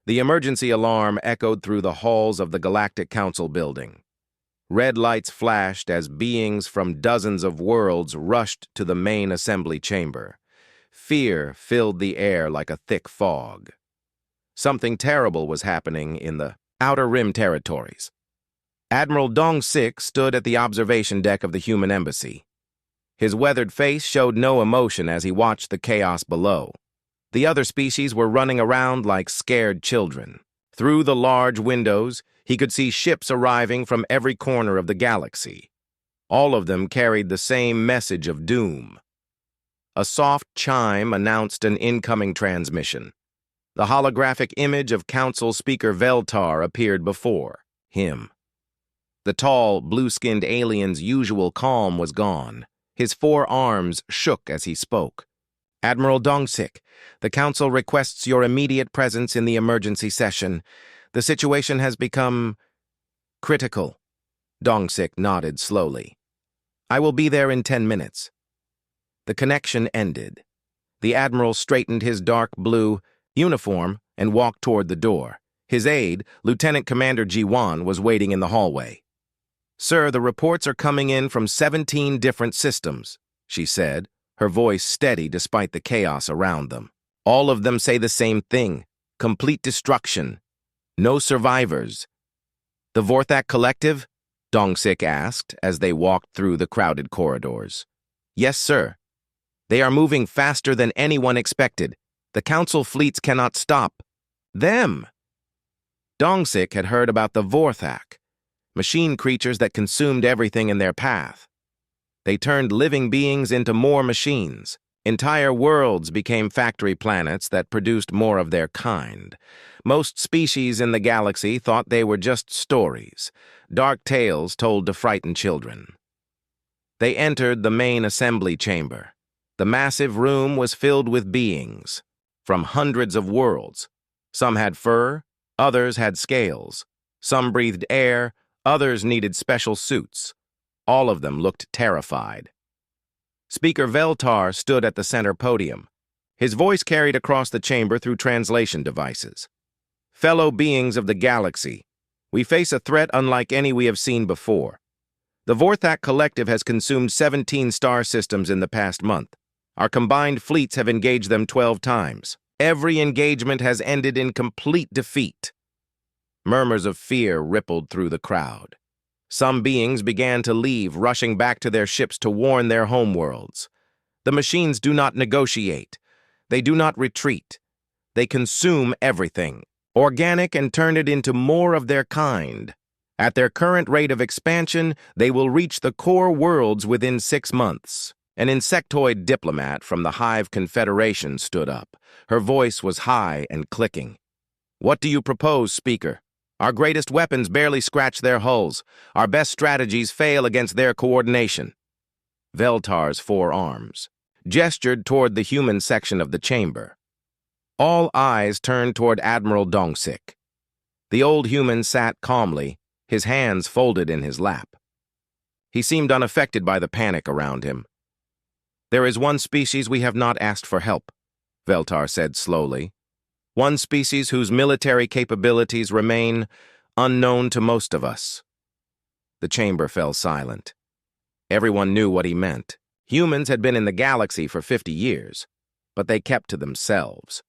The emergency alarm echoed through the halls of the Galactic Council building. Red lights flashed as beings from dozens of worlds rushed to the main assembly chamber. Fear filled the air like a thick fog. Something terrible was happening in the Outer Rim territories. Admiral Dong-Sik stood at the observation deck of the human embassy. His weathered face showed no emotion as he watched the chaos below. The other species were running around like scared children. Through the large windows, he could see ships arriving from every corner of the galaxy. All of them carried the same message of doom. A soft chime announced an incoming transmission. The holographic image of Council Speaker Veltar appeared before him. The tall, blue-skinned alien's usual calm was gone. His 4 arms shook as he spoke. Admiral Dong-Sik, the Council requests your immediate presence in the emergency session. The situation has become critical. Dong-Sik nodded slowly. I will be there in 10 minutes. The connection ended. The Admiral straightened his dark blue uniform and walked toward the door. His aide, Lieutenant Commander Ji-Wan, was waiting in the hallway. Sir, the reports are coming in from 17 different systems, she said, her voice steady despite the chaos around them. All of them say the same thing: complete destruction. No survivors. The Vorthak Collective? Dong-Sik asked as they walked through the crowded corridors. Yes, sir. They are moving faster than anyone expected. The Council fleets cannot stop them. Dong-Sik had heard about the Vorthak, machine creatures that consumed everything in their path. They turned living beings into more machines. Entire worlds became factory planets that produced more of their kind. Most species in the galaxy thought they were just stories, dark tales told to frighten children. They entered the main assembly chamber. The massive room was filled with beings from hundreds of worlds. Some had fur, others had scales. Some breathed air, others needed special suits. All of them looked terrified. Speaker Veltar stood at the center podium. His voice carried across the chamber through translation devices. Fellow beings of the galaxy, we face a threat unlike any we have seen before. The Vorthak Collective has consumed 17 star systems in the past month. Our combined fleets have engaged them 12 times. Every engagement has ended in complete defeat. Murmurs of fear rippled through the crowd. Some beings began to leave, rushing back to their ships to warn their homeworlds. The machines do not negotiate. They do not retreat. They consume everything, organic, and turn it into more of their kind. At their current rate of expansion, they will reach the core worlds within 6 months. An insectoid diplomat from the Hive Confederation stood up. Her voice was high and clicking. What do you propose, Speaker? Our greatest weapons barely scratch their hulls. Our best strategies fail against their coordination. Veltar's 4 arms gestured toward the human section of the chamber. All eyes turned toward Admiral Dong-Sik. The old human sat calmly, his hands folded in his lap. He seemed unaffected by the panic around him. There is one species we have not asked for help, Veltar said slowly. One species whose military capabilities remain unknown to most of us. The chamber fell silent. Everyone knew what he meant. Humans had been in the galaxy for 50 years, but they kept to themselves.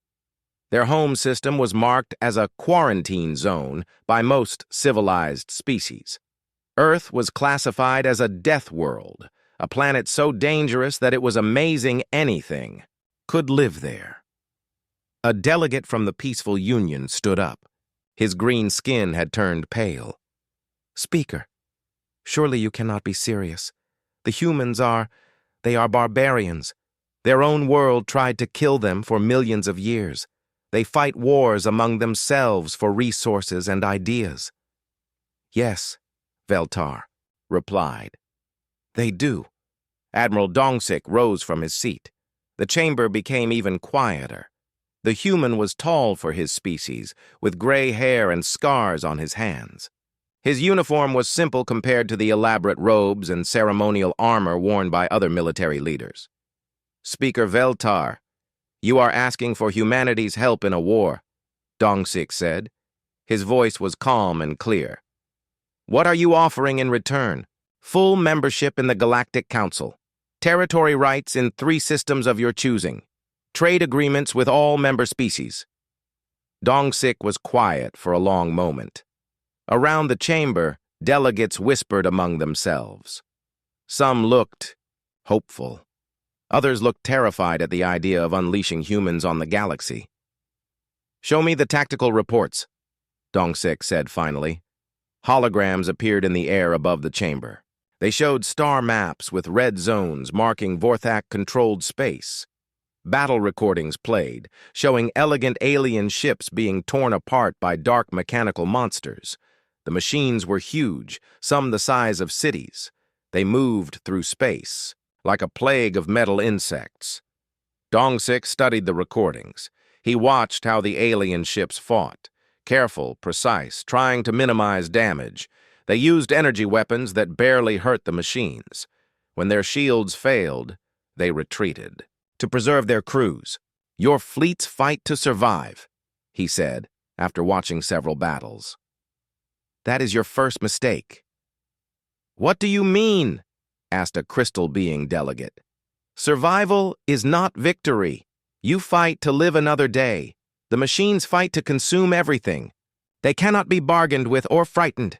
Their home system was marked as a quarantine zone by most civilized species. Earth was classified as a death world, a planet so dangerous that it was amazing anything could live there. A delegate from the Peaceful Union stood up. His green skin had turned pale. Speaker, surely you cannot be serious. The humans they are barbarians. Their own world tried to kill them for millions of years. They fight wars among themselves for resources and ideas. Yes, Veltar replied. They do. Admiral Dong-Sik rose from his seat. The chamber became even quieter. The human was tall for his species, with gray hair and scars on his hands. His uniform was simple compared to the elaborate robes and ceremonial armor worn by other military leaders. Speaker Veltar, you are asking for humanity's help in a war. Dong-sik said. His voice was calm and clear. What are you offering in return? Full membership in the Galactic Council. Territory rights in 3 systems of your choosing. Trade agreements with all member species. Dong-sik was quiet for a long moment. Around the chamber, delegates whispered among themselves. Some looked hopeful. Others looked terrified at the idea of unleashing humans on the galaxy. Show me the tactical reports, Dong-sik said finally. Holograms appeared in the air above the chamber. They showed star maps with red zones marking Vorthak-controlled space. Battle recordings played, showing elegant alien ships being torn apart by dark mechanical monsters. The machines were huge, some the size of cities. They moved through space, like a plague of metal insects. Dong-sik studied the recordings. He watched how the alien ships fought. Careful, precise, trying to minimize damage. They used energy weapons that barely hurt the machines. When their shields failed, they retreated. To preserve their crews. Your fleets fight to survive, he said, after watching several battles. That is your first mistake. What do you mean? Asked a crystal being delegate. Survival is not victory. You fight to live another day. The machines fight to consume everything. They cannot be bargained with or frightened.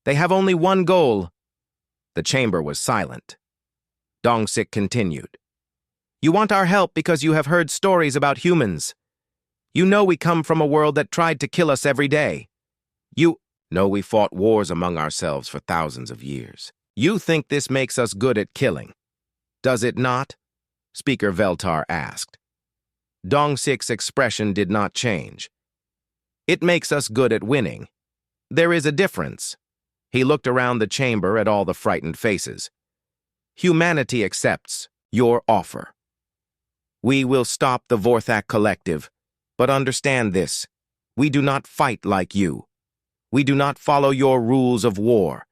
They have only one goal. The chamber was silent. Dong-sik continued. You want our help because you have heard stories about humans. You know we come from a world that tried to kill us every day. You know we fought wars among ourselves for thousands of years. You think this makes us good at killing. Does it not? Speaker Veltar asked. Dong-sik's expression did not change. It makes us good at winning. There is a difference. He looked around the chamber at all the frightened faces. Humanity accepts your offer. We will stop the Vorthak Collective, but understand this. We do not fight like you. We do not follow your rules of war.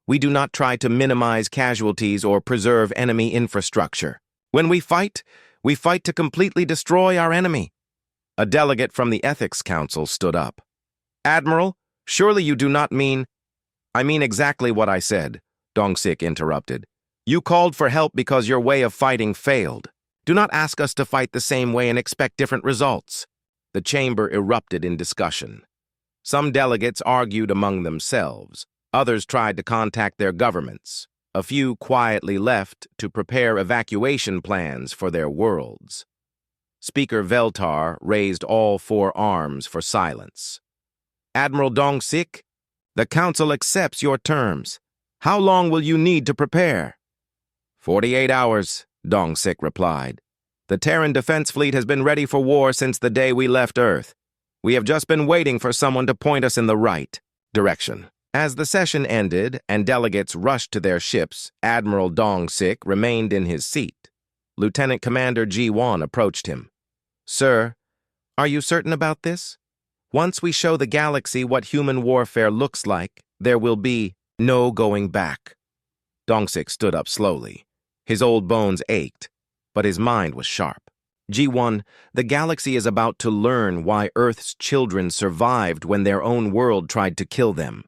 We do not try to minimize casualties or preserve enemy infrastructure. When we fight to completely destroy our enemy. A delegate from the Ethics Council stood up. Admiral, surely you do not mean... I mean exactly what I said, Dong-sik interrupted. You called for help because your way of fighting failed. Do not ask us to fight the same way and expect different results. The chamber erupted in discussion. Some delegates argued among themselves. Others tried to contact their governments. A few quietly left to prepare evacuation plans for their worlds. Speaker Veltar raised all 4 arms for silence. Admiral Dong-sik, the Council accepts your terms. How long will you need to prepare? 48 hours, Dong-sik replied. The Terran Defense Fleet has been ready for war since the day we left Earth. We have just been waiting for someone to point us in the right direction. As the session ended and delegates rushed to their ships, Admiral Dong-sik remained in his seat. Lieutenant Commander Ji-won approached him. Sir, are you certain about this? Once we show the galaxy what human warfare looks like, there will be no going back. Dong-sik stood up slowly. His old bones ached, but his mind was sharp. Ji-won, the galaxy is about to learn why Earth's children survived when their own world tried to kill them.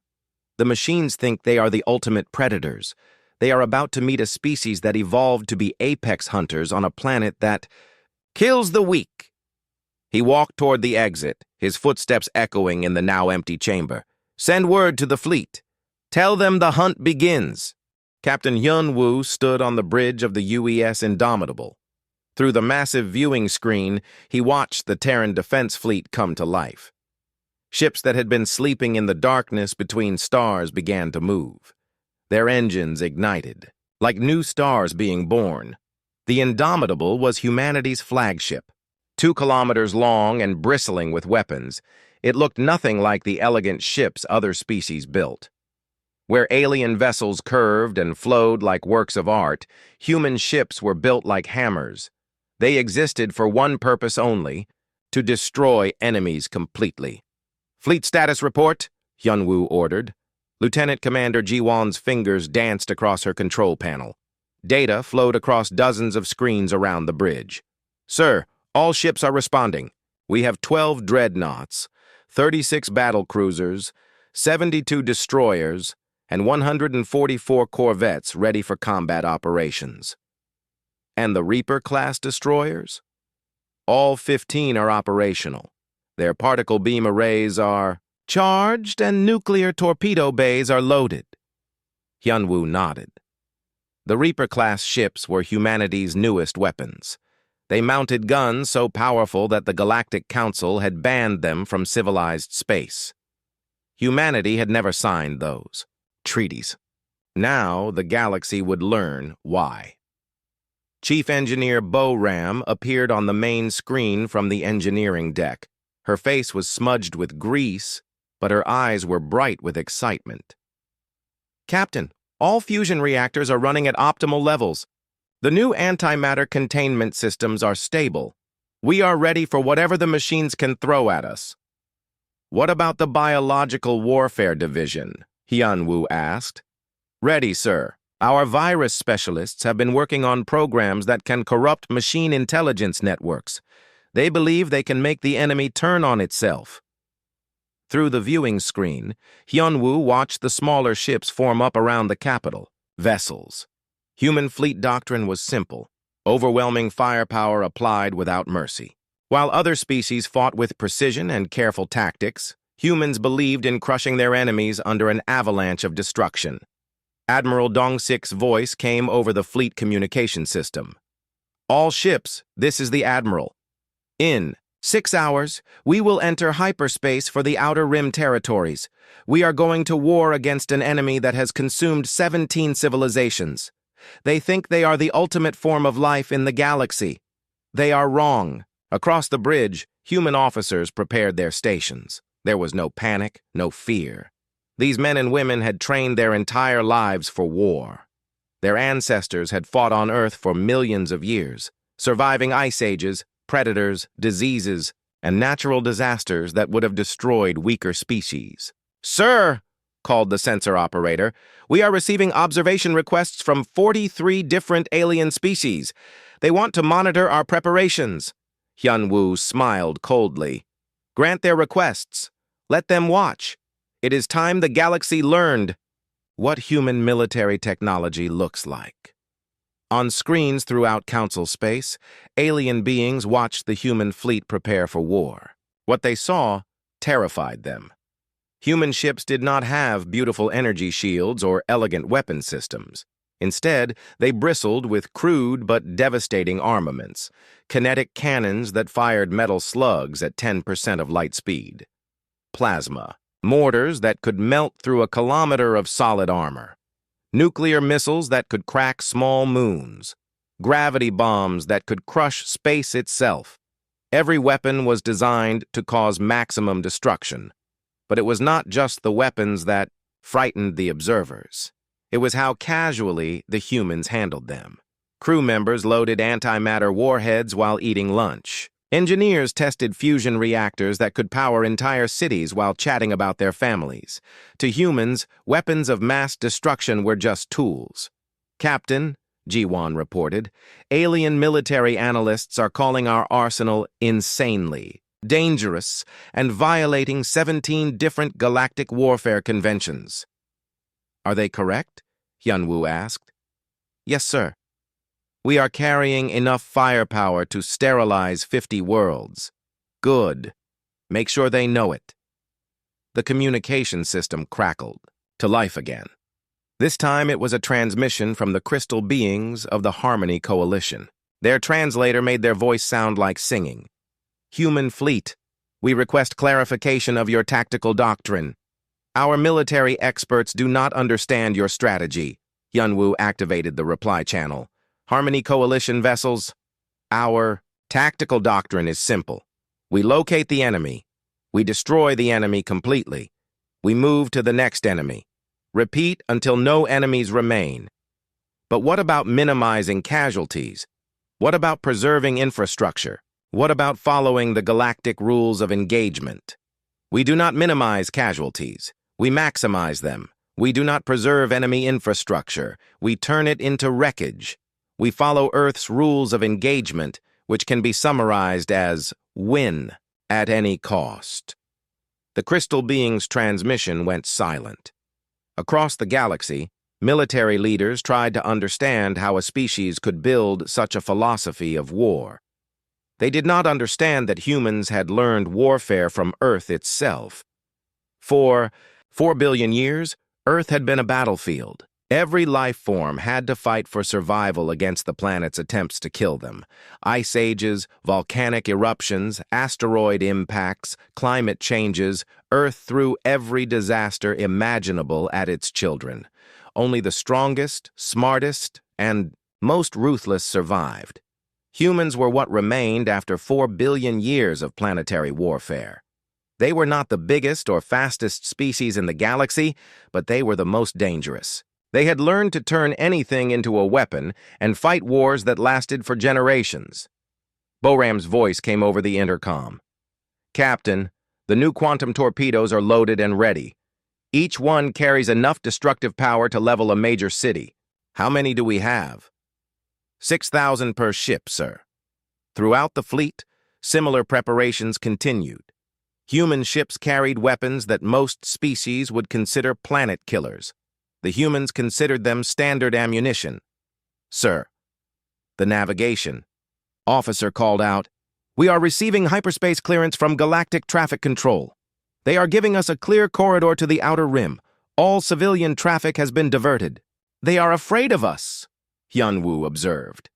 The machines think they are the ultimate predators. They are about to meet a species that evolved to be apex hunters on a planet that kills the weak. He walked toward the exit, his footsteps echoing in the now empty chamber. Send word to the fleet. Tell them the hunt begins. Captain Hyun-woo stood on the bridge of the UES Indomitable. Through the massive viewing screen, he watched the Terran Defense Fleet come to life. Ships that had been sleeping in the darkness between stars began to move. Their engines ignited, like new stars being born. The Indomitable was humanity's flagship. 2 kilometers long and bristling with weapons, it looked nothing like the elegant ships other species built. Where alien vessels curved and flowed like works of art, human ships were built like hammers. They existed for one purpose only, to destroy enemies completely. Fleet status report, Hyun-woo ordered. Lieutenant Commander Ji-won's fingers danced across her control panel. Data flowed across dozens of screens around the bridge. Sir, all ships are responding. We have 12 dreadnoughts. 36 battle cruisers, 72 destroyers, and 144 corvettes ready for combat operations. And the Reaper-class destroyers? All 15 are operational. Their particle beam arrays are charged and nuclear torpedo bays are loaded. Hyunwoo nodded. The Reaper-class ships were humanity's newest weapons. They mounted guns so powerful that the Galactic Council had banned them from civilized space. Humanity had never signed those treaties. Now the galaxy would learn why. Chief Engineer Bo Ram appeared on the main screen from the engineering deck. Her face was smudged with grease, but her eyes were bright with excitement. "Captain, all fusion reactors are running at optimal levels. The new antimatter containment systems are stable. We are ready for whatever the machines can throw at us." "What about the Biological Warfare Division?" Hyunwoo asked. "Ready, sir. Our virus specialists have been working on programs that can corrupt machine intelligence networks. They believe they can make the enemy turn on itself." Through the viewing screen, Hyunwoo watched the smaller ships form up around the capital, vessels. Human fleet doctrine was simple: overwhelming firepower applied without mercy. While other species fought with precision and careful tactics, humans believed in crushing their enemies under an avalanche of destruction. Admiral Dongsik's voice came over the fleet communication system. "All ships, this is the Admiral. In 6 hours, we will enter hyperspace for the Outer Rim territories. We are going to war against an enemy that has consumed 17 civilizations. They think they are the ultimate form of life in the galaxy. They are wrong." Across the bridge, human officers prepared their stations. There was no panic, no fear. These men and women had trained their entire lives for war. Their ancestors had fought on Earth for millions of years, surviving ice ages, predators, diseases, and natural disasters that would have destroyed weaker species. "Sir," called the sensor operator, "we are receiving observation requests from 43 different alien species. They want to monitor our preparations." Hyunwoo smiled coldly. "Grant their requests. Let them watch. It is time the galaxy learned what human military technology looks like." On screens throughout Council space, alien beings watched the human fleet prepare for war. What they saw terrified them. Human ships did not have beautiful energy shields or elegant weapon systems. Instead, they bristled with crude but devastating armaments, kinetic cannons that fired metal slugs at 10% of light speed, plasma, mortars that could melt through a kilometer of solid armor, nuclear missiles that could crack small moons, gravity bombs that could crush space itself. Every weapon was designed to cause maximum destruction. But it was not just the weapons that frightened the observers. It was how casually the humans handled them. Crew members loaded antimatter warheads while eating lunch. Engineers tested fusion reactors that could power entire cities while chatting about their families. To humans, weapons of mass destruction were just tools. "Captain," Ji-won reported, "alien military analysts are calling our arsenal insanely dangerous, and violating 17 different galactic warfare conventions." "Are they correct?" Hyunwoo asked. "Yes, sir. We are carrying enough firepower to sterilize 50 worlds." "Good. Make sure they know it." The communication system crackled to life again. This time it was a transmission from the crystal beings of the Harmony Coalition. Their translator made their voice sound like singing. "Human fleet, we request clarification of your tactical doctrine. Our military experts do not understand your strategy." Hyunwoo activated the reply channel. "Harmony Coalition vessels, our tactical doctrine is simple. We locate the enemy. We destroy the enemy completely. We move to the next enemy. Repeat until no enemies remain. But what about minimizing casualties? What about preserving infrastructure? What about following the galactic rules of engagement? We do not minimize casualties. We maximize them. We do not preserve enemy infrastructure. We turn it into wreckage. We follow Earth's rules of engagement, which can be summarized as win at any cost." The crystal being's transmission went silent. Across the galaxy, military leaders tried to understand how a species could build such a philosophy of war. They did not understand that humans had learned warfare from Earth itself. For 4 billion years, Earth had been a battlefield. Every life form had to fight for survival against the planet's attempts to kill them. Ice ages, volcanic eruptions, asteroid impacts, climate changes, Earth threw every disaster imaginable at its children. Only the strongest, smartest, and most ruthless survived. Humans were what remained after 4 billion years of planetary warfare. They were not the biggest or fastest species in the galaxy, but they were the most dangerous. They had learned to turn anything into a weapon and fight wars that lasted for generations. Boram's voice came over the intercom. "Captain, the new quantum torpedoes are loaded and ready. Each one carries enough destructive power to level a major city. How many do we have?" 6,000 per ship, sir. Throughout the fleet, similar preparations continued. Human ships carried weapons that most species would consider planet killers. The humans considered them standard ammunition. "Sir." The navigation officer called out, "We are receiving hyperspace clearance from Galactic Traffic Control. They are giving us a clear corridor to the outer rim. All civilian traffic has been diverted." "They are afraid of us," Hyun-woo observed.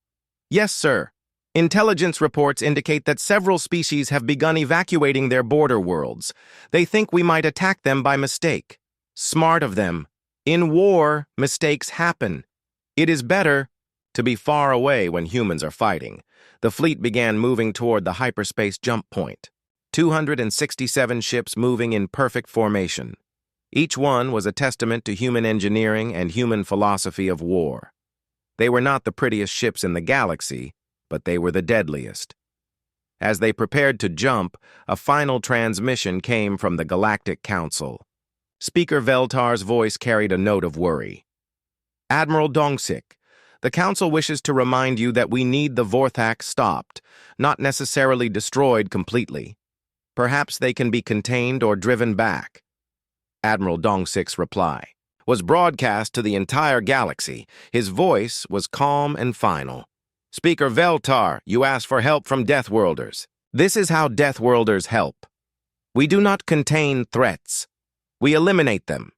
"Yes, sir. Intelligence reports indicate that several species have begun evacuating their border worlds. They think we might attack them by mistake. Smart of them. In war, mistakes happen. It is better to be far away when humans are fighting." The fleet began moving toward the hyperspace jump point. 267 ships moving in perfect formation. Each one was a testament to human engineering and human philosophy of war. They were not the prettiest ships in the galaxy, but they were the deadliest. As they prepared to jump, a final transmission came from the Galactic Council. Speaker Veltar's voice carried a note of worry. "Admiral Dongsik, the Council wishes to remind you that we need the Vorthak stopped, not necessarily destroyed completely. Perhaps they can be contained or driven back." Admiral Dongsik's reply was broadcast to the entire galaxy. His voice was calm and final. "Speaker Veltar, you asked for help from Deathworlders. This is how Deathworlders help. We do not contain threats. We eliminate them.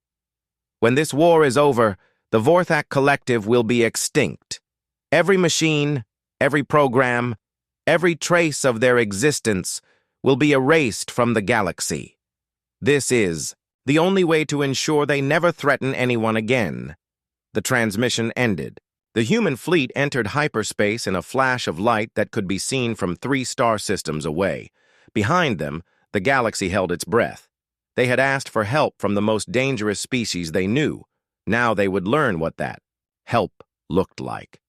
When this war is over, the Vorthak Collective will be extinct. Every machine, every program, every trace of their existence will be erased from the galaxy. This is the only way to ensure they never threaten anyone again." The transmission ended. The human fleet entered hyperspace in a flash of light that could be seen from 3 star systems away. Behind them, the galaxy held its breath. They had asked for help from the most dangerous species they knew. Now they would learn what that help looked like.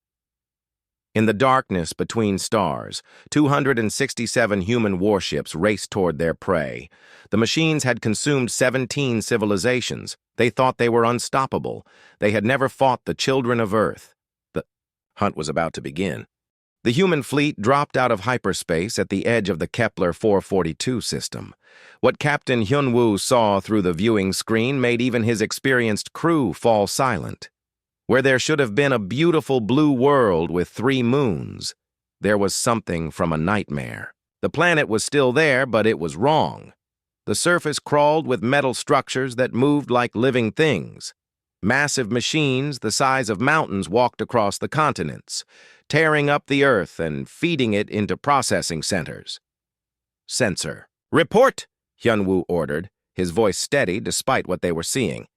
In the darkness between stars, 267 human warships raced toward their prey. The machines had consumed 17 civilizations. They thought they were unstoppable. They had never fought the children of Earth. The hunt was about to begin. The human fleet dropped out of hyperspace at the edge of the Kepler 442 system. What Captain Hyun-woo saw through the viewing screen made even his experienced crew fall silent. Where there should have been a beautiful blue world with 3 moons, there was something from a nightmare. The planet was still there, but it was wrong. The surface crawled with metal structures that moved like living things. Massive machines the size of mountains walked across the continents, tearing up the Earth and feeding it into processing centers. "Sensor. Report!" Hyun-woo ordered, his voice steady despite what they were seeing.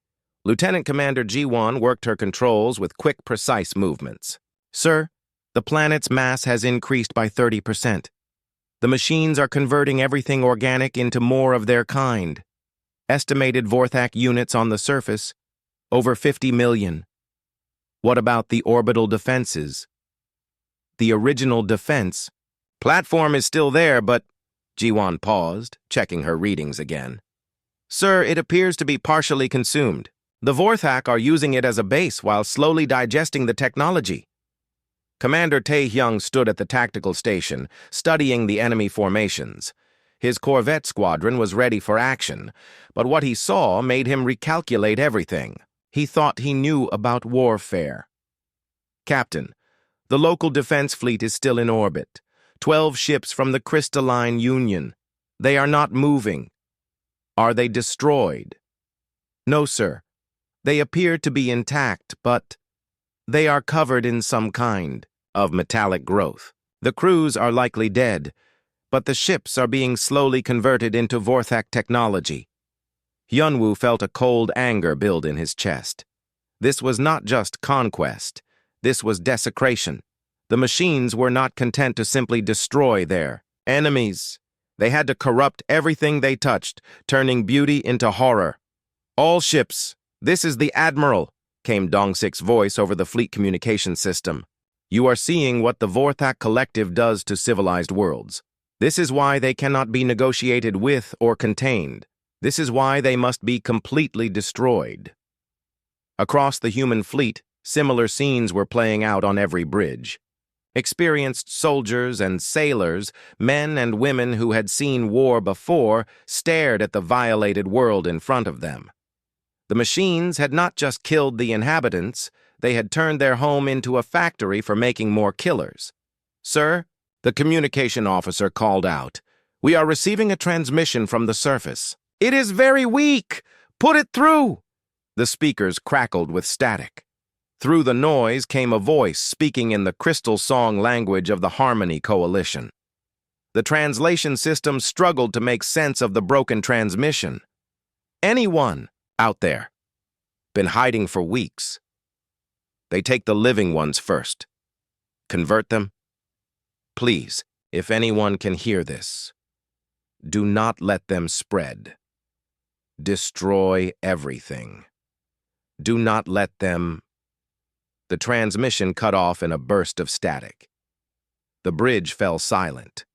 Lieutenant Commander Ji-won worked her controls with quick, precise movements. "Sir, the planet's mass has increased by 30%. The machines are converting everything organic into more of their kind. Estimated Vorthak units on the surface, over 50 million. What about the orbital defenses? The original defense? Platform is still there, but..." Ji-won paused, checking her readings again. "Sir, it appears to be partially consumed. The Vorthak are using it as a base while slowly digesting the technology." Commander Tae-hyung stood at the tactical station, studying the enemy formations. His corvette squadron was ready for action, but what he saw made him recalculate everything. He thought he knew about warfare. "Captain, the local defense fleet is still in orbit. 12 ships from the Crystalline Union. They are not moving. Are they destroyed?" "No, sir. They appear to be intact, but they are covered in some kind of metallic growth. The crews are likely dead, but the ships are being slowly converted into Vorthak technology." Hyunwoo felt a cold anger build in his chest. This was not just conquest. This was desecration. The machines were not content to simply destroy their enemies. They had to corrupt everything they touched, turning beauty into horror. "All ships, this is the Admiral," came Dongsik's voice over the fleet communication system. "You are seeing what the Vorthak Collective does to civilized worlds. This is why they cannot be negotiated with or contained. This is why they must be completely destroyed." Across the human fleet, similar scenes were playing out on every bridge. Experienced soldiers and sailors, men and women who had seen war before, stared at the violated world in front of them. The machines had not just killed the inhabitants, they had turned their home into a factory for making more killers. "Sir," the communication officer called out, "we are receiving a transmission from the surface." "It is very weak! Put it through!" The speakers crackled with static. Through the noise came a voice speaking in the crystal song language of the Harmony Coalition. The translation system struggled to make sense of the broken transmission. "Anyone out there. Been hiding for weeks. They take the living ones first. Convert them. Please, if anyone can hear this, do not let them spread. Destroy everything. Do not let them..." The transmission cut off in a burst of static. The bridge fell silent.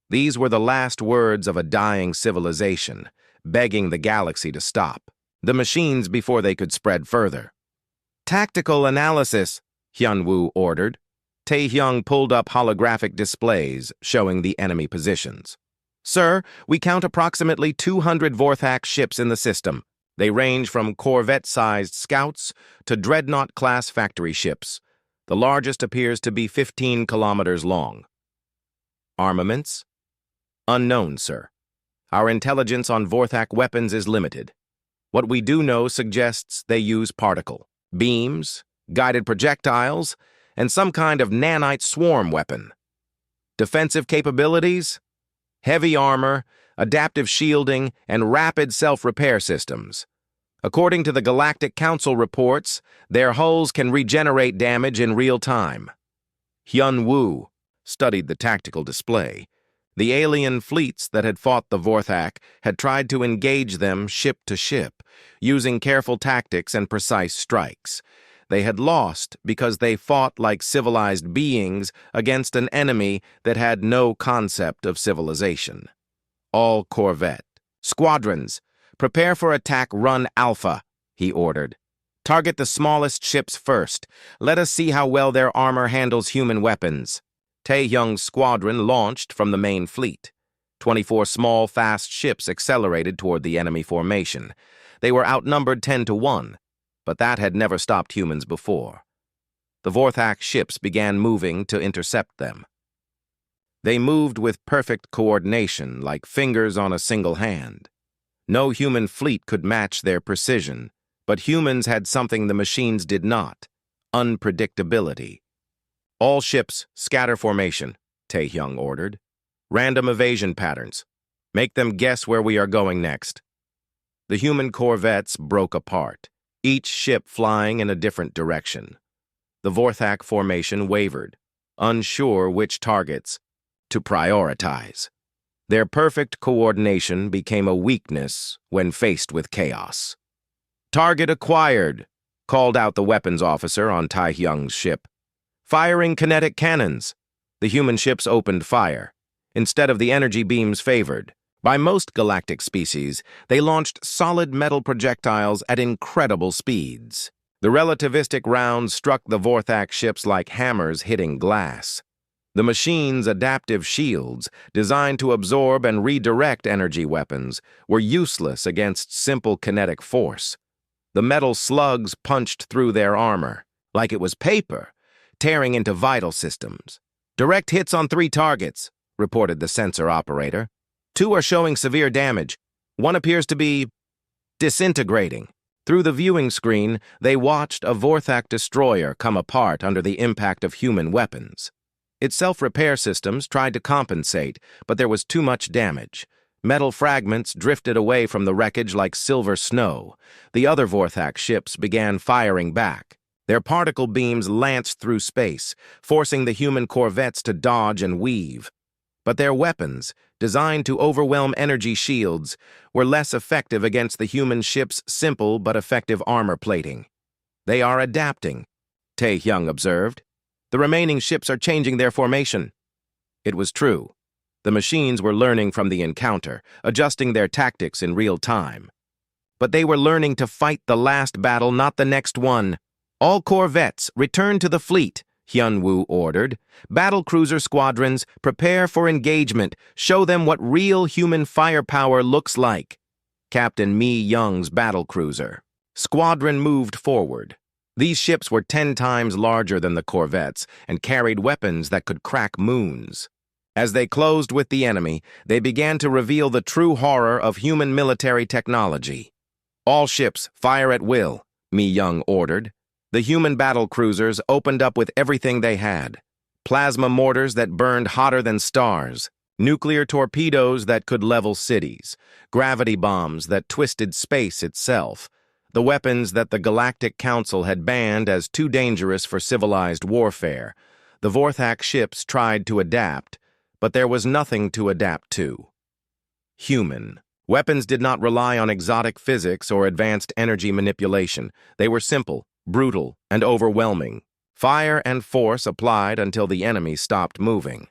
These were the last words of a dying civilization, begging the galaxy to stop. The machines before they could spread further. "Tactical analysis," Hyunwoo ordered. Taehyung pulled up holographic displays showing the enemy positions. "Sir, we count approximately 200 Vorthak ships in the system. They range from corvette-sized scouts to dreadnought-class factory ships. The largest appears to be 15 kilometers long." "Armaments?" "Unknown, sir. Our intelligence on Vorthak weapons is limited. What we do know suggests they use particle, beams, guided projectiles, and some kind of nanite swarm weapon. Defensive capabilities? Heavy armor, adaptive shielding, and rapid self-repair systems. According to the Galactic Council reports, their hulls can regenerate damage in real time." Hyunwoo studied the tactical display. The alien fleets that had fought the Vorthak had tried to engage them ship to ship, using careful tactics and precise strikes. They had lost because they fought like civilized beings against an enemy that had no concept of civilization. "All corvette. Squadrons, prepare for attack run Alpha," he ordered. "Target the smallest ships first. Let us see how well their armor handles human weapons." Taehyung's squadron launched from the main fleet. 24 small, fast ships accelerated toward the enemy formation. They were outnumbered 10-1, but that had never stopped humans before. The Vorthak ships began moving to intercept them. They moved with perfect coordination, like fingers on a single hand. No human fleet could match their precision, but humans had something the machines did not: unpredictability. "All ships, scatter formation," Taehyung ordered. "Random evasion patterns. Make them guess where we are going next." The human corvettes broke apart, each ship flying in a different direction. The Vorthak formation wavered, unsure which targets to prioritize. Their perfect coordination became a weakness when faced with chaos. "Target acquired," called out the weapons officer on Taehyung's ship. "Firing kinetic cannons." The human ships opened fire. Instead of the energy beams favored, by most galactic species, they launched solid metal projectiles at incredible speeds. The relativistic rounds struck the Vorthak ships like hammers hitting glass. The machine's adaptive shields, designed to absorb and redirect energy weapons, were useless against simple kinetic force. The metal slugs punched through their armor, like it was paper, tearing into vital systems. "Direct hits on 3 targets," reported the sensor operator. "2 are showing severe damage. 1 appears to be disintegrating." Through the viewing screen, they watched a Vorthak destroyer come apart under the impact of human weapons. Its self-repair systems tried to compensate, but there was too much damage. Metal fragments drifted away from the wreckage like silver snow. The other Vorthak ships began firing back. Their particle beams lanced through space, forcing the human corvettes to dodge and weave. But their weapons, designed to overwhelm energy shields, were less effective against the human ship's simple but effective armor plating. "They are adapting," Tae-hyung observed. "The remaining ships are changing their formation." It was true. The machines were learning from the encounter, adjusting their tactics in real time. But they were learning to fight the last battle, not the next one. "All corvettes, return to the fleet," Hyun-woo ordered. "Battlecruiser squadrons, prepare for engagement. Show them what real human firepower looks like." Captain Mi-young's battlecruiser. Squadron moved forward. These ships were 10 times larger than the corvettes and carried weapons that could crack moons. As they closed with the enemy, they began to reveal the true horror of human military technology. "All ships, fire at will," Mi-young ordered. The human battlecruisers opened up with everything they had. Plasma mortars that burned hotter than stars, nuclear torpedoes that could level cities, gravity bombs that twisted space itself, the weapons that the Galactic Council had banned as too dangerous for civilized warfare. The Vorthak ships tried to adapt, but there was nothing to adapt to. Human. Weapons did not rely on exotic physics or advanced energy manipulation. They were simple, brutal, and overwhelming. Fire and force applied until the enemy stopped moving.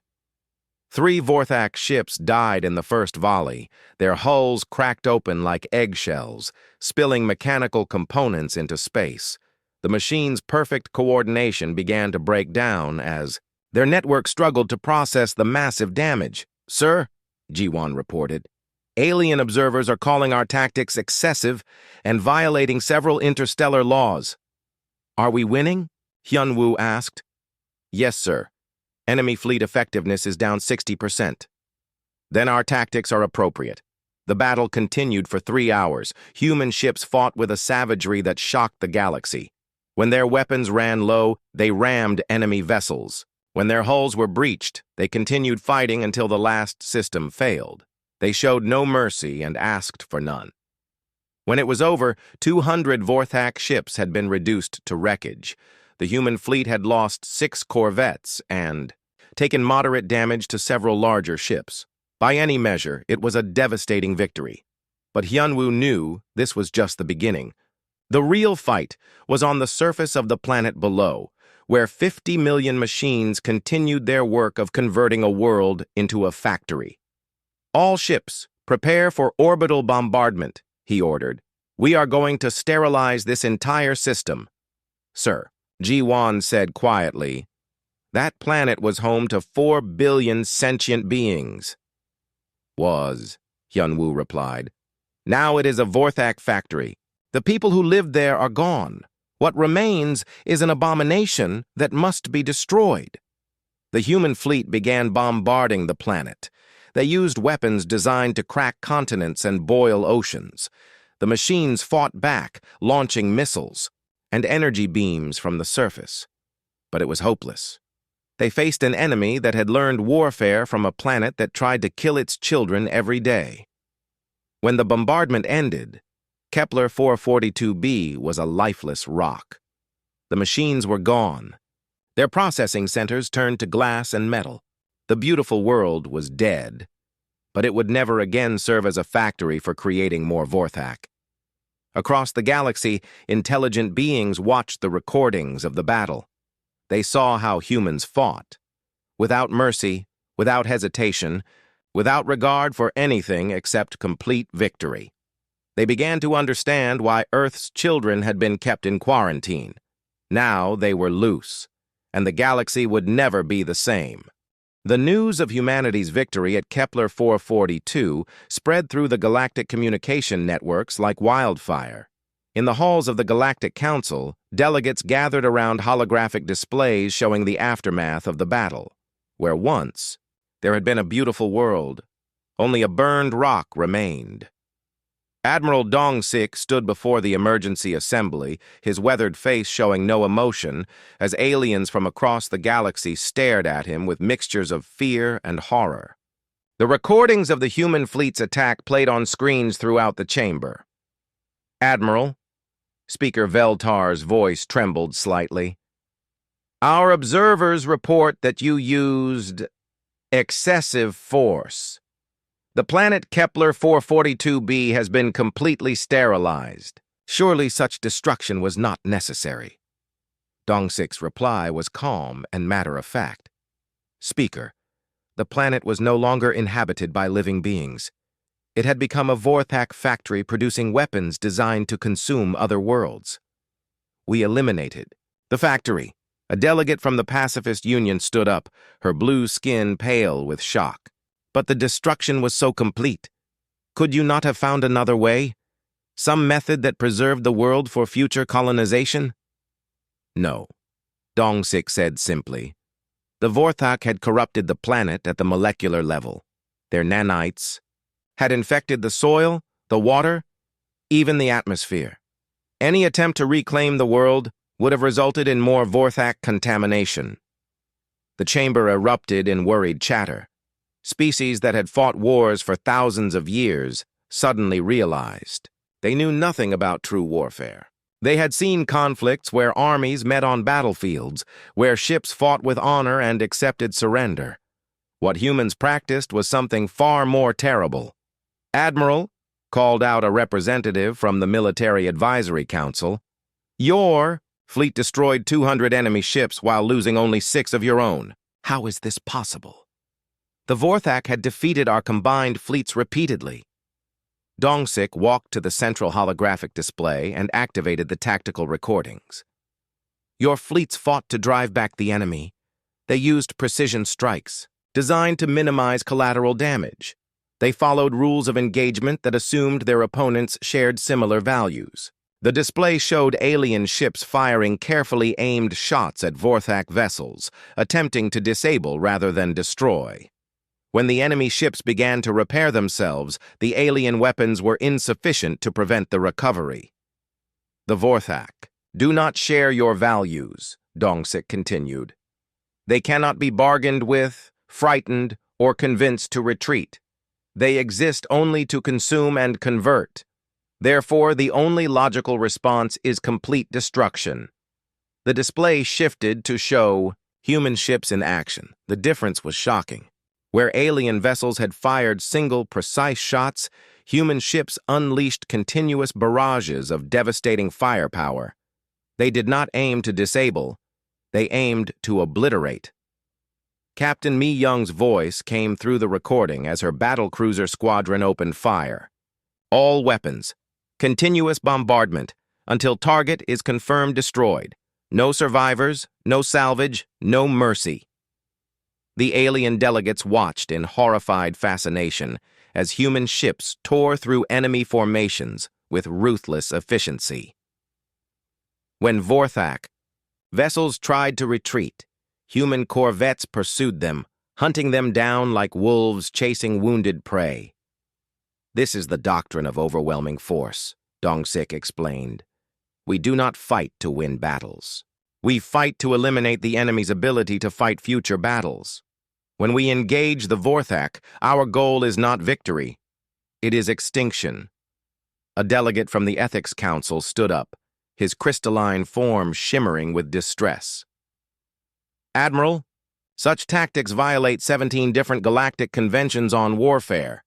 3 Vorthak ships died in the first volley, their hulls cracked open like eggshells, spilling mechanical components into space. The machine's perfect coordination began to break down as their network struggled to process the massive damage. "Sir," Ji-won reported, "alien observers are calling our tactics excessive and violating several interstellar laws." "Are we winning?" Hyun-woo asked. "Yes, sir. Enemy fleet effectiveness is down 60%. "Then our tactics are appropriate." The battle continued for 3 hours. Human ships fought with a savagery that shocked the galaxy. When their weapons ran low, they rammed enemy vessels. When their hulls were breached, they continued fighting until the last system failed. They showed no mercy and asked for none. When it was over, 200 Vorthak ships had been reduced to wreckage. The human fleet had lost 6 corvettes and taken moderate damage to several larger ships. By any measure, it was a devastating victory. But Hyun-woo knew this was just the beginning. The real fight was on the surface of the planet below, where 50 million machines continued their work of converting a world into a factory. "All ships, prepare for orbital bombardment," he ordered. "We are going to sterilize this entire system." "Sir," Ji-won said quietly, "that planet was home to 4 billion sentient beings." "Was," Hyun-woo replied. "Now it is a Vorthak factory. The people who lived there are gone. What remains is an abomination that must be destroyed." The human fleet began bombarding the planet. They used weapons designed to crack continents and boil oceans. The machines fought back, launching missiles and energy beams from the surface. But it was hopeless. They faced an enemy that had learned warfare from a planet that tried to kill its children every day. When the bombardment ended, Kepler 442b was a lifeless rock. The machines were gone. Their processing centers turned to glass and metal. The beautiful world was dead, but it would never again serve as a factory for creating more Vorthak. Across the galaxy, intelligent beings watched the recordings of the battle. They saw how humans fought, without mercy, without hesitation, without regard for anything except complete victory. They began to understand why Earth's children had been kept in quarantine. Now they were loose, and the galaxy would never be the same. The news of humanity's victory at Kepler 442 spread through the galactic communication networks like wildfire. In the halls of the Galactic Council, delegates gathered around holographic displays showing the aftermath of the battle, where once there had been a beautiful world. Only a burned rock remained. Admiral Dong-sik stood before the emergency assembly, his weathered face showing no emotion, as aliens from across the galaxy stared at him with mixtures of fear and horror. The recordings of the human fleet's attack played on screens throughout the chamber. "Admiral," Speaker Veltar's voice trembled slightly, "our observers report that you used excessive force. The planet Kepler 442b has been completely sterilized. Surely such destruction was not necessary." Dong-sik's reply was calm and matter-of-fact. "Speaker, the planet was no longer inhabited by living beings. It had become a Vorthak factory producing weapons designed to consume other worlds. We eliminated the factory." A delegate from the Pacifist Union stood up, her blue skin pale with shock. "But the destruction was so complete. Could you not have found another way? Some method that preserved the world for future colonization?" "No," Dong-sik said simply. "The Vorthak had corrupted the planet at the molecular level. Their nanites had infected the soil, the water, even the atmosphere. Any attempt to reclaim the world would have resulted in more Vorthak contamination." The chamber erupted in worried chatter. Species that had fought wars for thousands of years suddenly realized they knew nothing about true warfare. They had seen conflicts where armies met on battlefields, where ships fought with honor and accepted surrender. What humans practiced was something far more terrible. "Admiral," called out a representative from the Military Advisory Council, "your fleet destroyed 200 enemy ships while losing only 6 of your own. How is this possible? The Vorthak had defeated our combined fleets repeatedly." Dong-sik walked to the central holographic display and activated the tactical recordings. "Your fleets fought to drive back the enemy. They used precision strikes, designed to minimize collateral damage. They followed rules of engagement that assumed their opponents shared similar values. The display showed alien ships firing carefully aimed shots at Vorthak vessels, attempting to disable rather than destroy. When the enemy ships began to repair themselves, the alien weapons were insufficient to prevent the recovery. The Vorthak do not share your values," Dong-sik continued. "They cannot be bargained with, frightened, or convinced to retreat. They exist only to consume and convert. Therefore, the only logical response is complete destruction." The display shifted to show human ships in action. The difference was shocking. Where alien vessels had fired single, precise shots, human ships unleashed continuous barrages of devastating firepower. They did not aim to disable, they aimed to obliterate. Captain Mi Young's voice came through the recording as her battlecruiser squadron opened fire. "All weapons, continuous bombardment, until target is confirmed destroyed. No survivors, no salvage, no mercy." The alien delegates watched in horrified fascination as human ships tore through enemy formations with ruthless efficiency. When Vorthak vessels tried to retreat, human corvettes pursued them, hunting them down like wolves chasing wounded prey. "This is the doctrine of overwhelming force," Dong-sik explained. "We do not fight to win battles. We fight to eliminate the enemy's ability to fight future battles. When we engage the Vorthak, our goal is not victory. It is extinction." A delegate from the Ethics Council stood up, his crystalline form shimmering with distress. "Admiral, such tactics violate 17 different galactic conventions on warfare.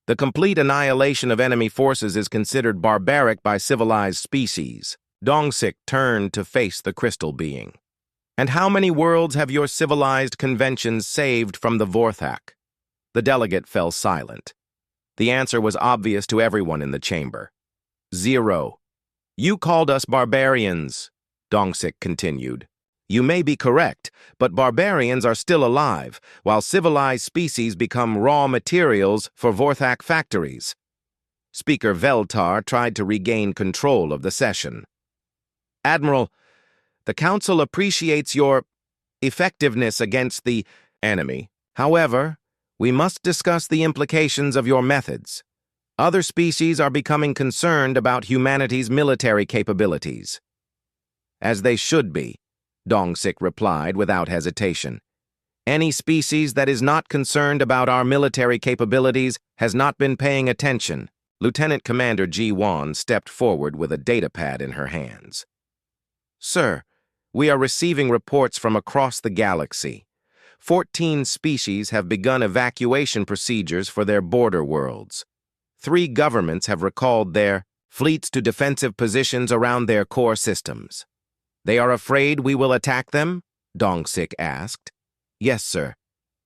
The complete annihilation of enemy forces is considered barbaric by civilized species." Dong-sik turned to face the crystal being. "And how many worlds have your civilized conventions saved from the Vorthak?" The delegate fell silent. The answer was obvious to everyone in the chamber. 0. "You called us barbarians," Dong-sik continued. You may be correct, but barbarians are still alive, while civilized species become raw materials for Vorthak factories. Speaker Veltar tried to regain control of the session. Admiral, the Council appreciates your effectiveness against the enemy. However, we must discuss the implications of your methods. Other species are becoming concerned about humanity's military capabilities. As they should be, Dongsik replied without hesitation. Any species that is not concerned about our military capabilities has not been paying attention. Lieutenant Commander Ji-Wan stepped forward with a datapad in her hands. Sir, we are receiving reports from across the galaxy. 14 species have begun evacuation procedures for their border worlds. 3 governments have recalled their fleets to defensive positions around their core systems. They are afraid we will attack them? Dongsik asked. Yes, sir.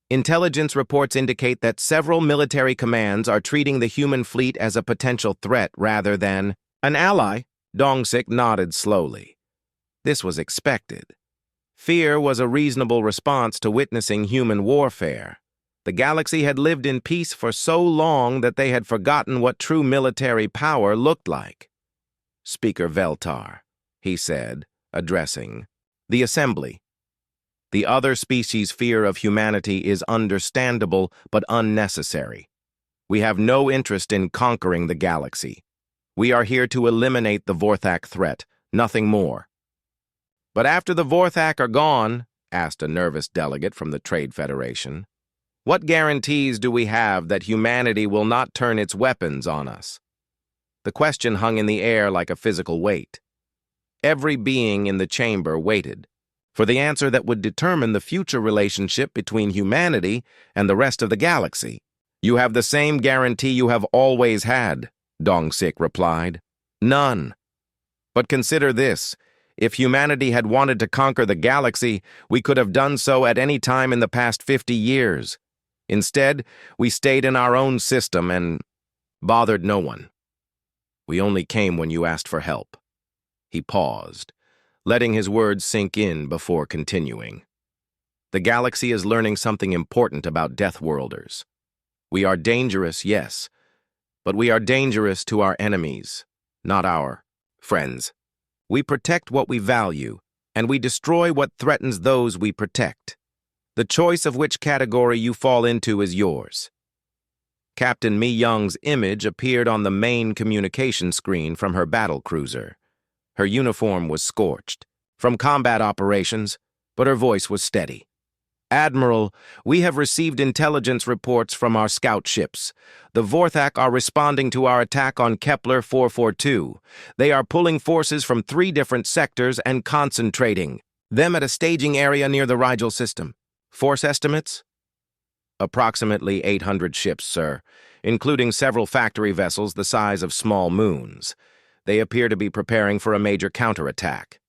Intelligence reports indicate that several military commands are treating the human fleet as a potential threat rather than an ally. Dongsik nodded slowly. This was expected. Fear was a reasonable response to witnessing human warfare. The galaxy had lived in peace for so long that they had forgotten what true military power looked like. Speaker Veltar, he said, addressing the assembly. The other species' fear of humanity is understandable but unnecessary. We have no interest in conquering the galaxy. We are here to eliminate the Vorthak threat, nothing more. But after the Vorthak are gone, asked a nervous delegate from the Trade Federation, what guarantees do we have that humanity will not turn its weapons on us? The question hung in the air like a physical weight. Every being in the chamber waited for the answer that would determine the future relationship between humanity and the rest of the galaxy. You have the same guarantee you have always had, Dongsik replied. None. But consider this. If humanity had wanted to conquer the galaxy, we could have done so at any time in the past 50 years. Instead, we stayed in our own system and bothered no one. We only came when you asked for help. He paused, letting his words sink in before continuing. The galaxy is learning something important about Deathworlders. We are dangerous, yes, but we are dangerous to our enemies, not our friends. We protect what we value, and we destroy what threatens those we protect. The choice of which category you fall into is yours. Captain Mi Young's image appeared on the main communication screen from her battlecruiser. Her uniform was scorched from combat operations, but her voice was steady. Admiral, we have received intelligence reports from our scout ships. The Vorthak are responding to our attack on Kepler 442. They are pulling forces from 3 different sectors and concentrating them at a staging area near the Rigel system. Force estimates? Approximately 800 ships, sir, including several factory vessels the size of small moons. They appear to be preparing for a major counterattack.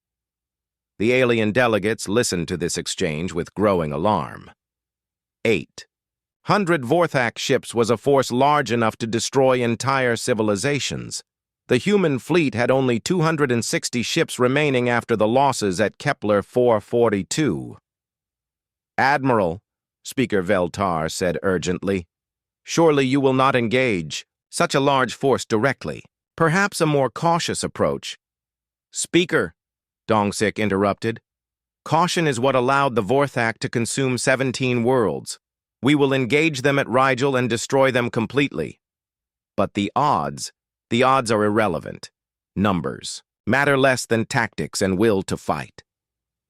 The alien delegates listened to this exchange with growing alarm. 800 Vorthak ships was a force large enough to destroy entire civilizations. The human fleet had only 260 ships remaining after the losses at Kepler 442. Admiral, Speaker Veltar said urgently, surely you will not engage such a large force directly. Perhaps a more cautious approach. Speaker, Dongsik interrupted. Caution is what allowed the Vorthak to consume 17 worlds. We will engage them at Rigel and destroy them completely. But the odds are irrelevant. Numbers matter less than tactics and will to fight.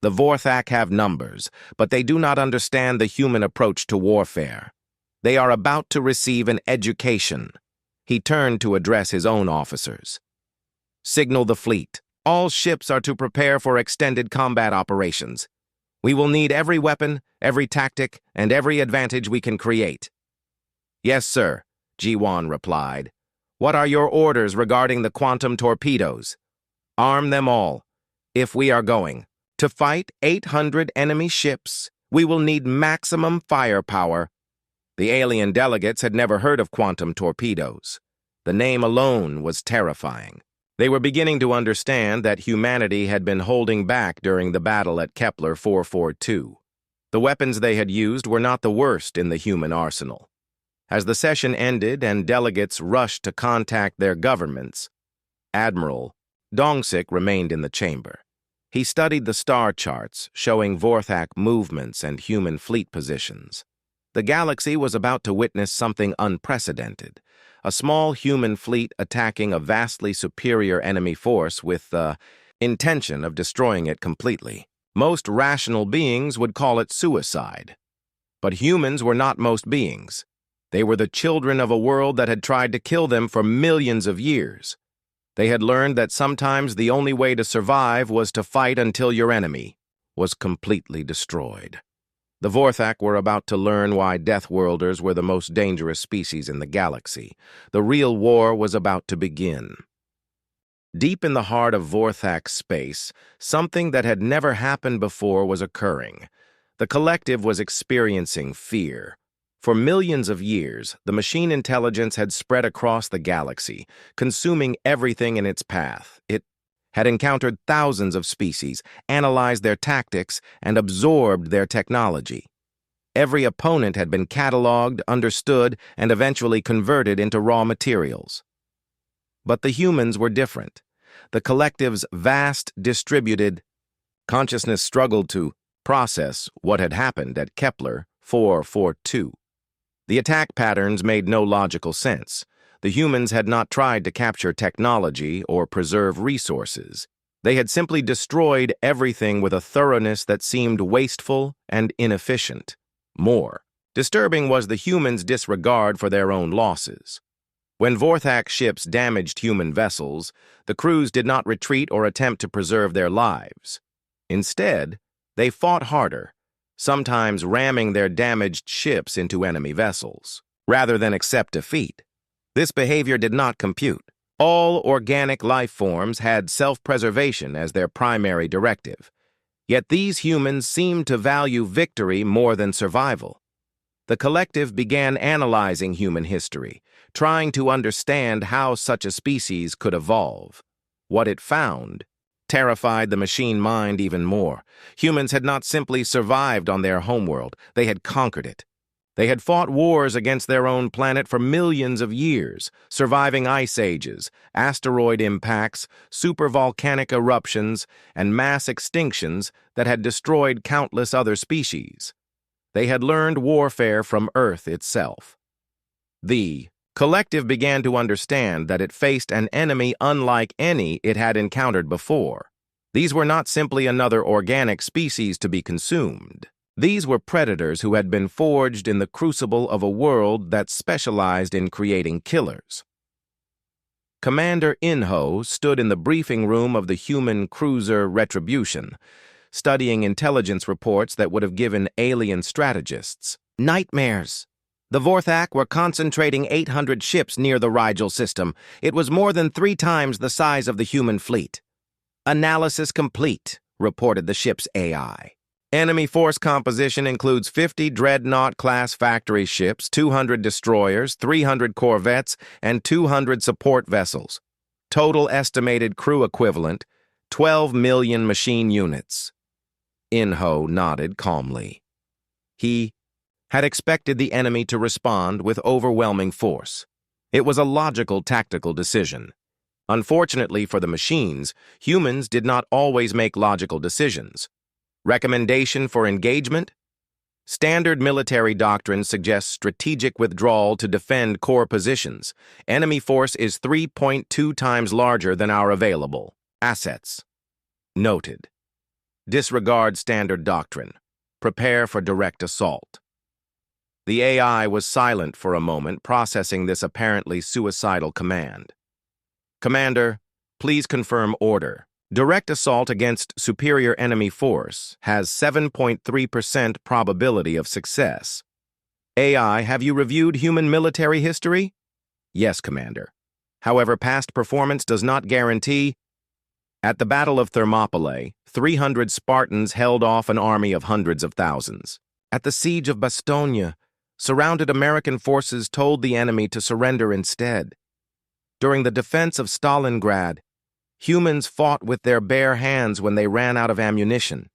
The Vorthak have numbers, but they do not understand the human approach to warfare. They are about to receive an education. He turned to address his own officers. Signal the fleet. All ships are to prepare for extended combat operations. We will need every weapon, every tactic, and every advantage we can create. Yes, sir, Ji-Wan replied. What are your orders regarding the quantum torpedoes? Arm them all. If we are going to fight 800 enemy ships, we will need maximum firepower. The alien delegates had never heard of quantum torpedoes. The name alone was terrifying. They were beginning to understand that humanity had been holding back during the battle at Kepler 442. The weapons they had used were not the worst in the human arsenal. As the session ended and delegates rushed to contact their governments, Admiral Dongsik remained in the chamber. He studied the star charts showing Vorthak movements and human fleet positions. The galaxy was about to witness something unprecedented, a small human fleet attacking a vastly superior enemy force with the intention of destroying it completely. Most rational beings would call it suicide. But humans were not most beings. They were the children of a world that had tried to kill them for millions of years. They had learned that sometimes the only way to survive was to fight until your enemy was completely destroyed. The Vorthak were about to learn why Deathworlders were the most dangerous species in the galaxy. The real war was about to begin. Deep in the heart of Vorthak space, something that had never happened before was occurring. The collective was experiencing fear. For millions of years, the machine intelligence had spread across the galaxy, consuming everything in its path. It had encountered thousands of species, analyzed their tactics, and absorbed their technology. Every opponent had been cataloged, understood, and eventually converted into raw materials. But the humans were different. The collective's vast, distributed consciousness struggled to process what had happened at Kepler 442. The attack patterns made no logical sense. The humans had not tried to capture technology or preserve resources. They had simply destroyed everything with a thoroughness that seemed wasteful and inefficient. More disturbing was the humans' disregard for their own losses. When Vorthak ships damaged human vessels, the crews did not retreat or attempt to preserve their lives. Instead, they fought harder, sometimes ramming their damaged ships into enemy vessels, rather than accept defeat. This behavior did not compute. All organic life forms had self-preservation as their primary directive. Yet these humans seemed to value victory more than survival. The collective began analyzing human history, trying to understand how such a species could evolve. What it found terrified the machine mind even more. Humans had not simply survived on their homeworld, they had conquered it. They had fought wars against their own planet for millions of years, surviving ice ages, asteroid impacts, supervolcanic eruptions, and mass extinctions that had destroyed countless other species. They had learned warfare from Earth itself. The collective began to understand that it faced an enemy unlike any it had encountered before. These were not simply another organic species to be consumed. These were predators who had been forged in the crucible of a world that specialized in creating killers. Commander Inho stood in the briefing room of the human cruiser Retribution, studying intelligence reports that would have given alien strategists nightmares. The Vorthak were concentrating 800 ships near the Rigel system. It was more than 3 times the size of the human fleet. Analysis complete, reported the ship's AI. Enemy force composition includes 50 Dreadnought-class factory ships, 200 destroyers, 300 corvettes, and 200 support vessels. Total estimated crew equivalent, 12 million machine units. Inho nodded calmly. He had expected the enemy to respond with overwhelming force. It was a logical tactical decision. Unfortunately for the machines, humans did not always make logical decisions. Recommendation for engagement? Standard military doctrine suggests strategic withdrawal to defend core positions. Enemy force is 3.2 times larger than our available assets. Noted. Disregard standard doctrine. Prepare for direct assault. The AI was silent for a moment, processing this apparently suicidal command. Commander, please confirm order. Direct assault against superior enemy force has 7.3% probability of success. AI, have you reviewed human military history? Yes, Commander. However, past performance does not guarantee. At the Battle of Thermopylae, 300 Spartans held off an army of hundreds of thousands. At the Siege of Bastogne, surrounded American forces told the enemy to surrender instead. During the defense of Stalingrad, Humans fought with their bare hands when they ran out of ammunition.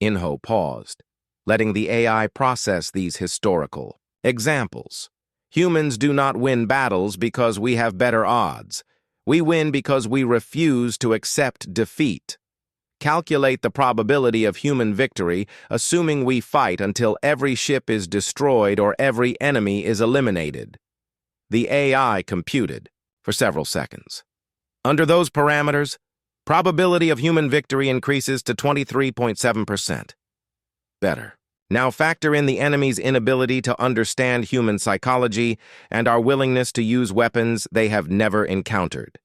Inho paused, letting the AI process these historical examples. Humans do not win battles because we have better odds. We win because we refuse to accept defeat. Calculate the probability of human victory, assuming we fight until every ship is destroyed or every enemy is eliminated. The AI computed for several seconds. Under those parameters, probability of human victory increases to 23.7%. Better. Now factor in the enemy's inability to understand human psychology and our willingness to use weapons they have never encountered.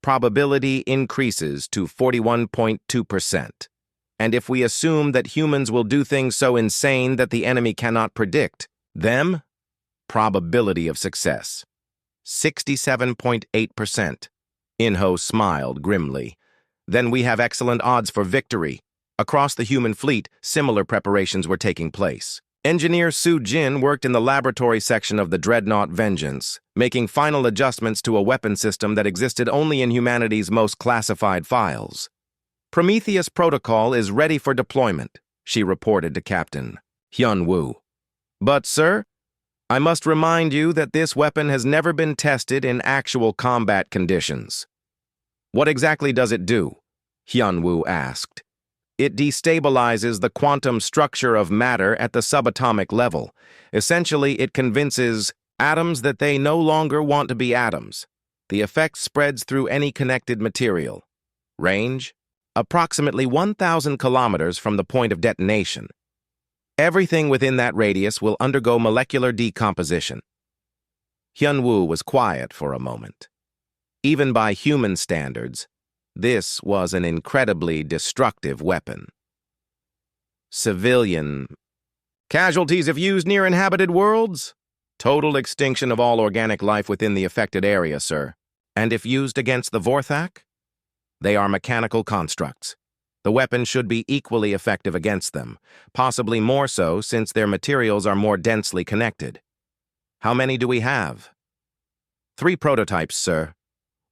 Probability increases to 41.2%. And if we assume that humans will do things so insane that the enemy cannot predict them, probability of success, 67.8%. Inho smiled grimly. Then we have excellent odds for victory. Across the human fleet, similar preparations were taking place. Engineer Su Jin worked in the laboratory section of the Dreadnought Vengeance, making final adjustments to a weapon system that existed only in humanity's most classified files. Prometheus Protocol is ready for deployment, she reported to Captain Hyun Woo. But, sir, I must remind you that this weapon has never been tested in actual combat conditions. What exactly does it do? Hyun Woo asked. It destabilizes the quantum structure of matter at the subatomic level. Essentially, it convinces atoms that they no longer want to be atoms. The effect spreads through any connected material. Range? Approximately 1,000 kilometers from the point of detonation. Everything within that radius will undergo molecular decomposition. Hyun Woo was quiet for a moment. Even by human standards, this was an incredibly destructive weapon. Civilian casualties if used near inhabited worlds? Total extinction of all organic life within the affected area, sir. And if used against the Vorthak? They are mechanical constructs. The weapon should be equally effective against them, possibly more so since their materials are more densely connected. How many do we have? 3 prototypes, sir.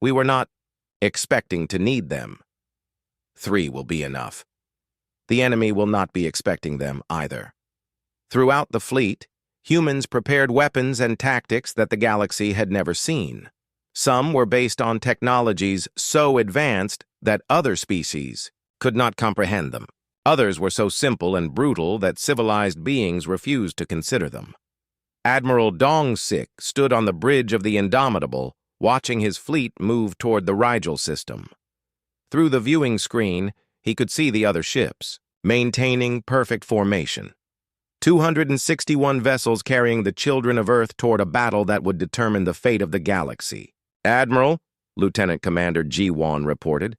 We were not expecting to need them. 3 will be enough. The enemy will not be expecting them either. Throughout the fleet, humans prepared weapons and tactics that the galaxy had never seen. Some were based on technologies so advanced that other species could not comprehend them. Others were so simple and brutal that civilized beings refused to consider them. Admiral Dong-sik stood on the bridge of the Indomitable, watching his fleet move toward the Rigel system. Through the viewing screen, he could see the other ships, maintaining perfect formation. 261 vessels carrying the children of Earth toward a battle that would determine the fate of the galaxy. Admiral, Lieutenant Commander Ji-won reported,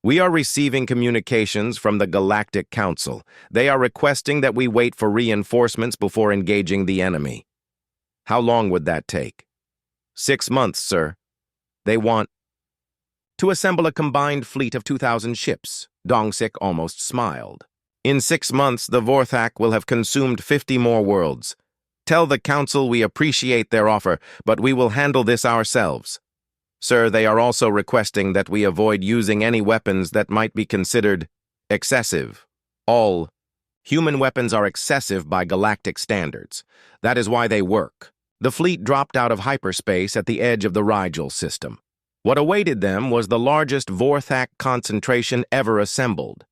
we are receiving communications from the Galactic Council. They are requesting that we wait for reinforcements before engaging the enemy. How long would that take? 6 months, sir. They want to assemble a combined fleet of 2,000 ships. Dong-sik almost smiled. In 6 months, the Vorthak will have consumed 50 more worlds. Tell the Council we appreciate their offer, but we will handle this ourselves. Sir, they are also requesting that we avoid using any weapons that might be considered excessive. All human weapons are excessive by galactic standards. That is why they work. The fleet dropped out of hyperspace at the edge of the Rigel system. What awaited them was the largest Vorthak concentration ever assembled.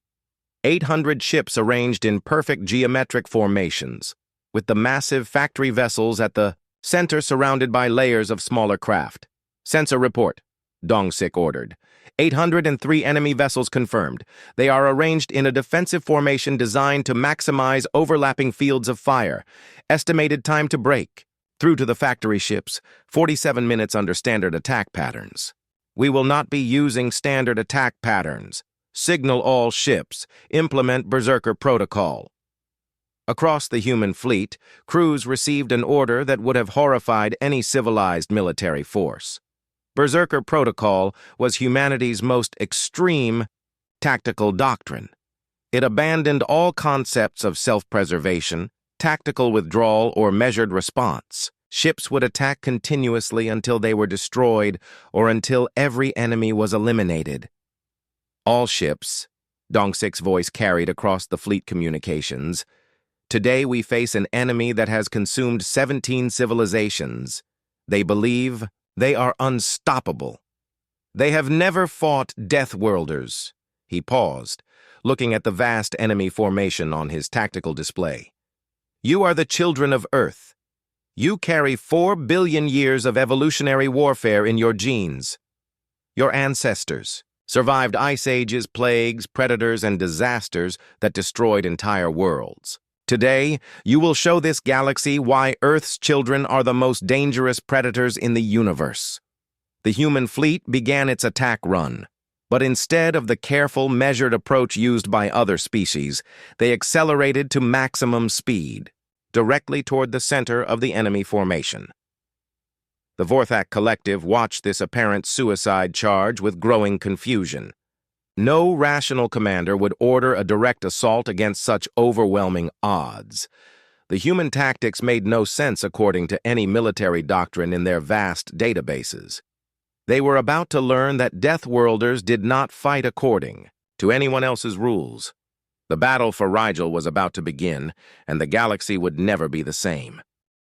800 ships arranged in perfect geometric formations, with the massive factory vessels at the center surrounded by layers of smaller craft. Sensor report, Dong-sik ordered. 803 enemy vessels confirmed. They are arranged in a defensive formation designed to maximize overlapping fields of fire. Estimated time to break. Through to the factory ships, 47 minutes under standard attack patterns. We will not be using standard attack patterns. Signal all ships. Implement Berserker Protocol. Across the human fleet, crews received an order that would have horrified any civilized military force. Berserker Protocol was humanity's most extreme tactical doctrine. It abandoned all concepts of self-preservation, tactical withdrawal, or measured response. Ships would attack continuously until they were destroyed or until every enemy was eliminated. All ships, Dongsik's voice carried across the fleet communications. Today we face an enemy that has consumed 17 civilizations. They believe they are unstoppable. They have never fought Deathworlders. He paused, looking at the vast enemy formation on his tactical display. You are the children of Earth. You carry 4 billion years of evolutionary warfare in your genes. Your ancestors survived ice ages, plagues, predators, and disasters that destroyed entire worlds. Today, you will show this galaxy why Earth's children are the most dangerous predators in the universe. The human fleet began its attack run, but instead of the careful, measured approach used by other species, they accelerated to maximum speed, directly toward the center of the enemy formation. The Vorthak Collective watched this apparent suicide charge with growing confusion. No rational commander would order a direct assault against such overwhelming odds. The human tactics made no sense according to any military doctrine in their vast databases. They were about to learn that Deathworlders did not fight according to anyone else's rules. The battle for Rigel was about to begin, and the galaxy would never be the same.